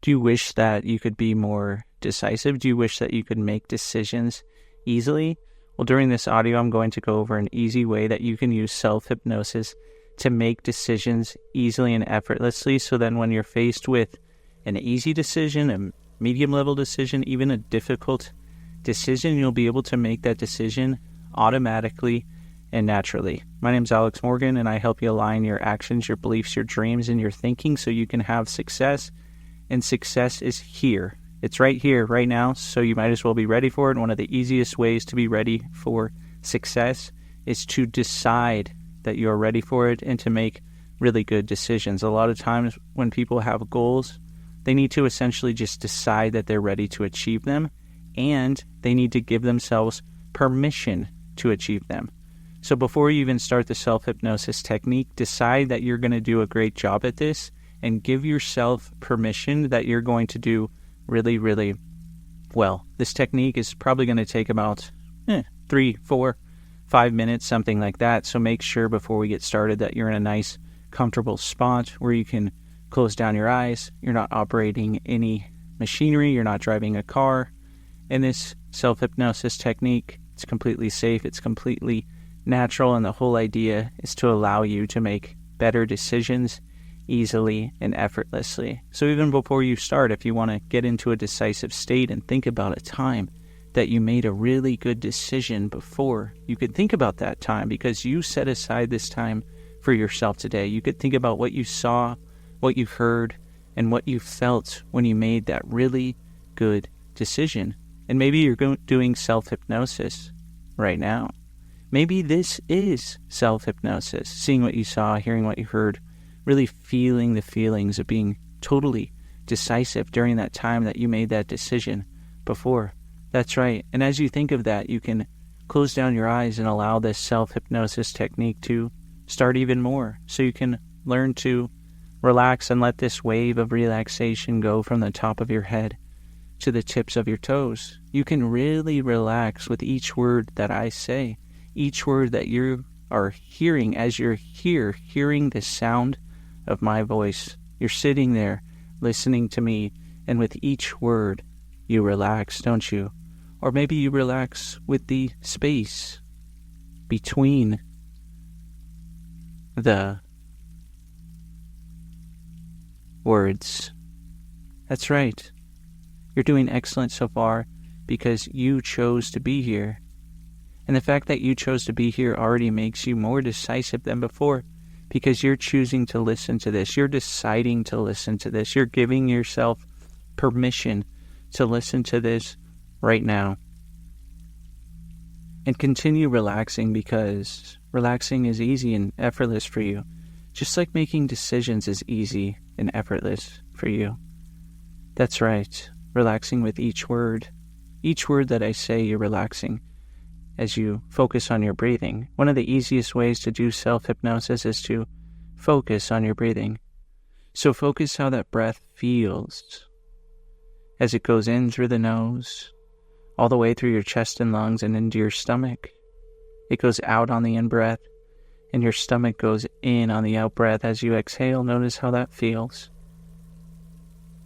Do you wish that you could be more decisive? Do you wish that you could make decisions easily? Well, during this audio, I'm going to go over an easy way that you can use self-hypnosis to make decisions easily and effortlessly. So then when you're faced with an easy decision, a medium-level decision, even a difficult decision, you'll be able to make that decision automatically and naturally. My name's Alex Morgan, and I help you align your actions, your beliefs, your dreams, and your thinking so you can have success. And success is here. It's right here, right now, so you might as well be ready for it. And one of the easiest ways to be ready for success is to decide that you're ready for it and to make really good decisions. A lot of times when people have goals, they need to essentially just decide that they're ready to achieve them, and they need to give themselves permission to achieve them. So before you even start the self-hypnosis technique, decide that you're going to do a great job at this and give yourself permission that you're going to do really, really well. This technique is probably going to take about 3, 4, 5 minutes, something like that. So make sure before we get started that you're in a nice, comfortable spot where you can close down your eyes. You're not operating any machinery. You're not driving a car. In this self-hypnosis technique, it's completely safe. It's completely natural. And the whole idea is to allow you to make better decisions easily and effortlessly. So even before you start, if you want to get into a decisive state and think about a time that you made a really good decision before, you could think about that time because you set aside this time for yourself today. You could think about what you saw, what you heard, and what you felt when you made that really good decision. And maybe you're doing self-hypnosis right now. Maybe this is self-hypnosis, seeing what you saw, hearing what you heard, really feeling the feelings of being totally decisive during that time that you made that decision before. That's right. And as you think of that, you can close down your eyes and allow this self-hypnosis technique to start even more. So you can learn to relax and let this wave of relaxation go from the top of your head to the tips of your toes. You can really relax with each word that I say, each word that you are hearing as you're here, hearing the sound of my voice. You're sitting there listening to me, and with each word you relax, don't you? Or maybe you relax with the space between the words. That's right. You're doing excellent so far because you chose to be here. And the fact that you chose to be here already makes you more decisive than before because you're choosing to listen to this. You're deciding to listen to this. You're giving yourself permission to listen to this right now. And continue relaxing because relaxing is easy and effortless for you. Just like making decisions is easy and effortless for you. That's right. Relaxing with each word. Each word that I say, you're relaxing as you focus on your breathing. One of the easiest ways to do self-hypnosis is to focus on your breathing. So focus how that breath feels as it goes in through the nose, all the way through your chest and lungs and into your stomach. It goes out on the in-breath, and your stomach goes in on the out-breath. As you exhale, notice how that feels.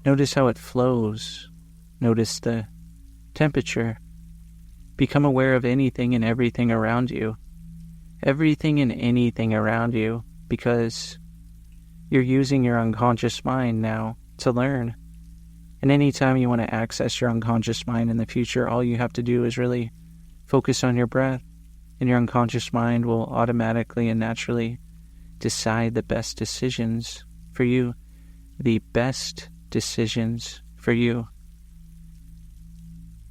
Notice how it flows. Notice the temperature. Become aware of anything and everything around you. Everything and anything around you, because you're using your unconscious mind now to learn. And anytime you want to access your unconscious mind in the future, all you have to do is really focus on your breath, and your unconscious mind will automatically and naturally decide the best decisions for you. The best decisions for you.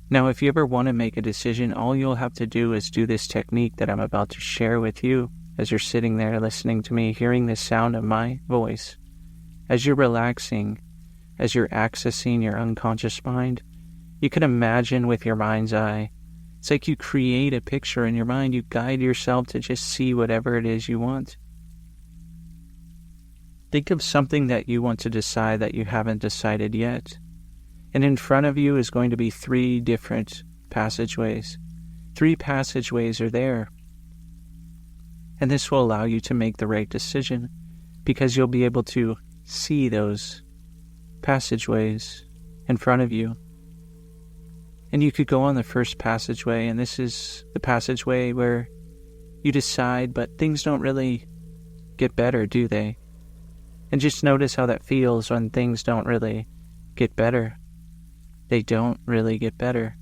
Now, if you ever want to make a decision, all you'll have to do is do this technique that I'm about to share with you as you're sitting there listening to me, hearing the sound of my voice. As you're relaxing, as you're accessing your unconscious mind, you can imagine with your mind's eye. It's like you create a picture in your mind. You guide yourself to just see whatever it is you want. Think of something that you want to decide that you haven't decided yet. And in front of you is going to be 3 different passageways. 3 passageways are there. And this will allow you to make the right decision because you'll be able to see those passageways in front of you. And you could go on the first passageway, and this is the passageway where you decide, but things don't really get better, do they? And just notice how that feels when things don't really get better. They don't really get better.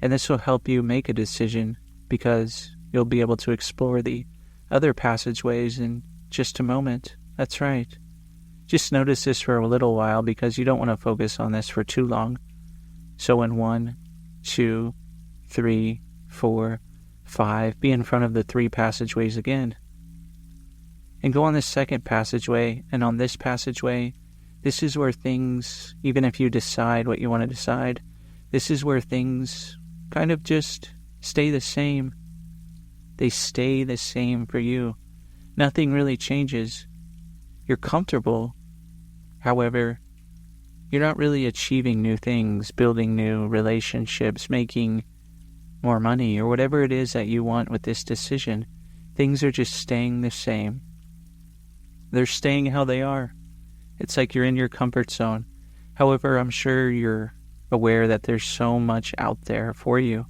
And this will help you make a decision because you'll be able to explore the other passageways in just a moment. That's right. Just notice this for a little while because you don't want to focus on this for too long. So in 1, 2, 3, 4, 5, be in front of the 3 passageways again. And go on this second passageway, and on this passageway, this is where things, even if you decide what you want to decide, this is where things kind of just stay the same. They stay the same for you. Nothing really changes. You're comfortable. However, you're not really achieving new things, building new relationships, making more money, or whatever it is that you want with this decision. Things are just staying the same. They're staying how they are. It's like you're in your comfort zone. However, I'm sure you're aware that there's so much out there for you,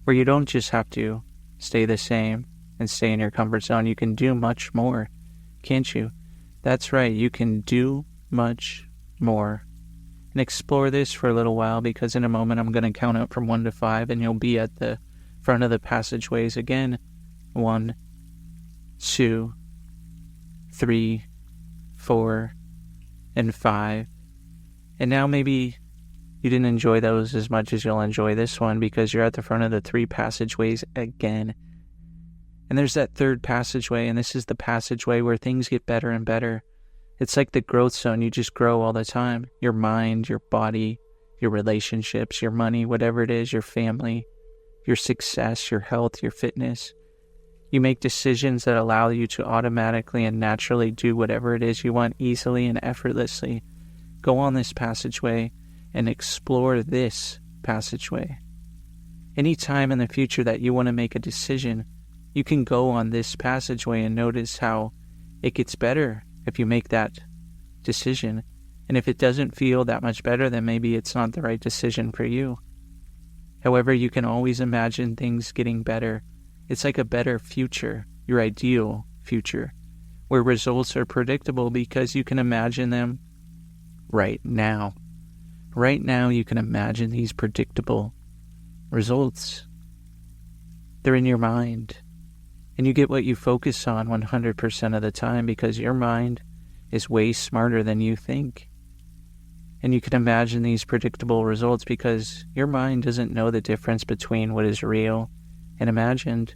where you don't just have to stay the same and stay in your comfort zone. You can do much more, can't you? That's right, you can do much more. And explore this for a little while, because in a moment I'm going to count up from 1 to 5, and you'll be at the front of the passageways again. 1, 2, 3, 4, and 5. And now maybe you didn't enjoy those as much as you'll enjoy this one, because you're at the front of the 3 passageways again. And there's that third passageway, and this is the passageway where things get better and better. It's like the growth zone. You just grow all the time. Your mind, your body, your relationships, your money, whatever it is, your family, your success, your health, your fitness. You make decisions that allow you to automatically and naturally do whatever it is you want easily and effortlessly. Go on this passageway and explore this passageway. Any time in the future that you want to make a decision, you can go on this passageway and notice how it gets better if you make that decision. And if it doesn't feel that much better, then maybe it's not the right decision for you. However, you can always imagine things getting better. It's like a better future, your ideal future, where results are predictable because you can imagine them right now. Right now, you can imagine these predictable results. They're in your mind. And you get what you focus on 100% of the time, because your mind is way smarter than you think. And you can imagine these predictable results because your mind doesn't know the difference between what is real and imagined.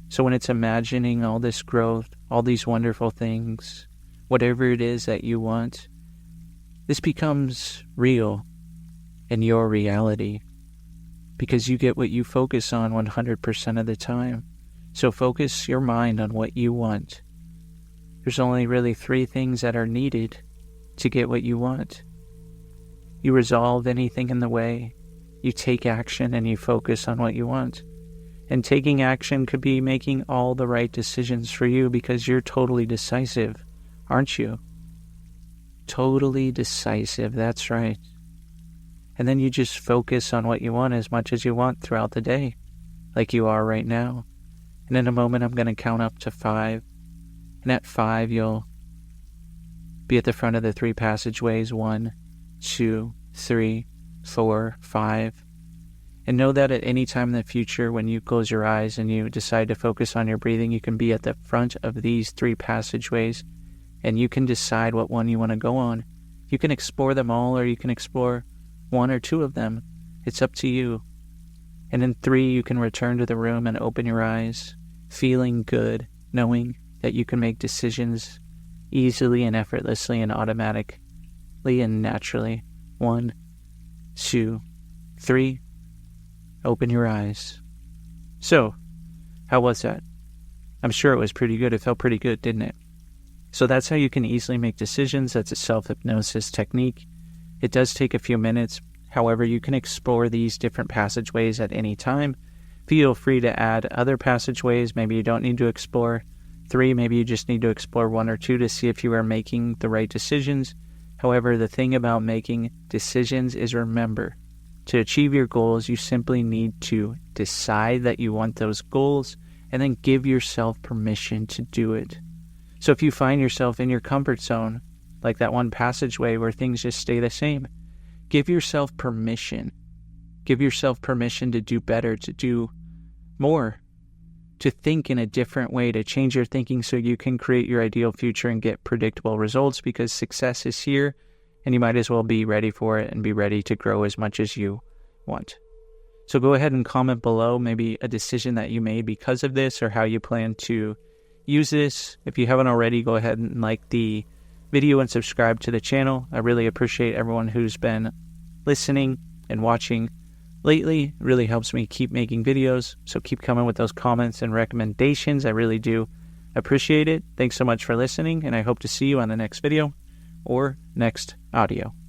So when it's imagining all this growth, all these wonderful things, whatever it is that you want, this becomes real in your reality, because you get what you focus on 100% of the time. So focus your mind on what you want. There's only really 3 things that are needed to get what you want. You resolve anything in the way, you take action, and you focus on what you want. And taking action could be making all the right decisions for you, because you're totally decisive, aren't you? Totally decisive, that's right. And then you just focus on what you want as much as you want throughout the day, like you are right now. And in a moment, I'm going to count up to 5. And at 5, you'll be at the front of the 3 passageways. 1, 2, 3, 4, 5. And know that at any time in the future, when you close your eyes and you decide to focus on your breathing, you can be at the front of these 3 passageways, and you can decide what one you want to go on. You can explore them all, or you can explore 1 or 2 of them. It's up to you. And in 3, you can return to the room and open your eyes, feeling good, knowing that you can make decisions easily and effortlessly and automatically and naturally. 1, 2, 3. Open your eyes. So, how was that? I'm sure it was pretty good. It felt pretty good, didn't it? So that's how you can easily make decisions. That's a self-hypnosis technique. It does take a few minutes. However, you can explore these different passageways at any time. Feel free to add other passageways. Maybe you don't need to explore 3. Maybe you just need to explore 1 or 2 to see if you are making the right decisions. However, the thing about making decisions is, remember, to achieve your goals, you simply need to decide that you want those goals and then give yourself permission to do it. So if you find yourself in your comfort zone, like that one passageway where things just stay the same, give yourself permission. Give yourself permission to do better, to do more, to think in a different way, to change your thinking so you can create your ideal future and get predictable results, because success is here and you might as well be ready for it and be ready to grow as much as you want. So go ahead and comment below maybe a decision that you made because of this, or how you plan to use this. If you haven't already, go ahead and like the video and subscribe to the channel. I really appreciate everyone who's been listening and watching lately. It really helps me keep making videos, so keep coming with those comments and recommendations. I really do appreciate it. Thanks so much for listening, and I hope to see you on the next video or next audio.